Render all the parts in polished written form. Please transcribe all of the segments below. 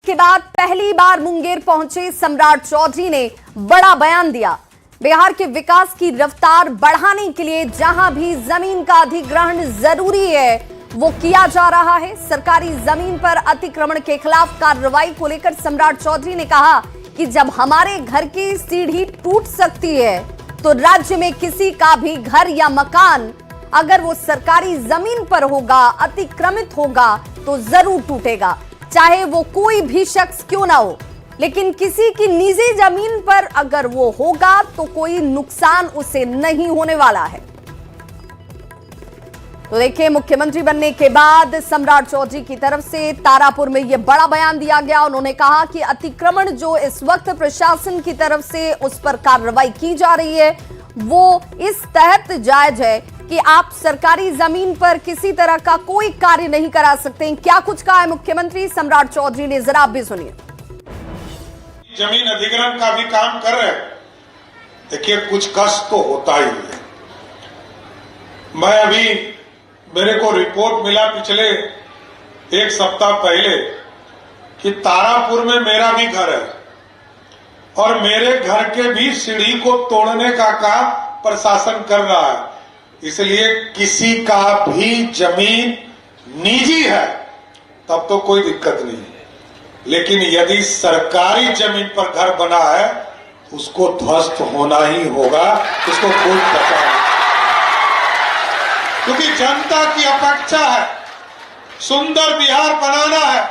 के बाद पहली बार मुंगेर पहुंचे सम्राट चौधरी ने बड़ा बयान दिया। बिहार के विकास की रफ्तार बढ़ाने के लिए जहां भी जमीन का अधिग्रहण जरूरी है वो किया जा रहा है। सरकारी जमीन पर अतिक्रमण के खिलाफ कार्रवाई को लेकर सम्राट चौधरी ने कहा कि जब हमारे घर की सीढ़ी टूट सकती है तो राज्य में किसी का भी घर या मकान अगर वो सरकारी जमीन पर होगा, अतिक्रमित होगा तो जरूर टूटेगा, चाहे वो कोई भी शख्स क्यों ना हो। लेकिन किसी की निजी जमीन पर अगर वो होगा तो कोई नुकसान उसे नहीं होने वाला है। तो देखिए, मुख्यमंत्री बनने के बाद सम्राट चौधरी की तरफ से तारापुर में यह बड़ा बयान दिया गया। उन्होंने कहा कि अतिक्रमण जो इस वक्त प्रशासन की तरफ से उस पर कार्रवाई की जा रही है वो इस तहत जायज है कि आप सरकारी जमीन पर किसी तरह का कोई कार्य नहीं करा सकते। क्या कुछ कहा है मुख्यमंत्री सम्राट चौधरी ने, जरा आप भी सुनिए। जमीन अधिग्रहण का भी काम कर रहे हैं। देखिए, कुछ कष्ट तो होता ही है। मैं अभी मेरे को रिपोर्ट मिला पिछले एक सप्ताह पहले कि तारापुर में मेरा भी घर है और मेरे घर के भी सीढ़ी को तोड़ने का काम प्रशासन कर रहा है। इसलिए किसी का भी जमीन निजी है तब तो कोई दिक्कत नहीं है, लेकिन यदि सरकारी जमीन पर घर बना है उसको ध्वस्त होना ही होगा, इसको कोई पता नहीं। क्योंकि जनता की अपेक्षा है सुंदर बिहार बनाना है,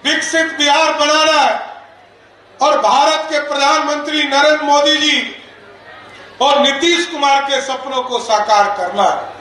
विकसित बिहार बनाना है और भारत के प्रधानमंत्री नरेंद्र मोदी जी और नीतीश कुमार के सपनों को साकार करना है।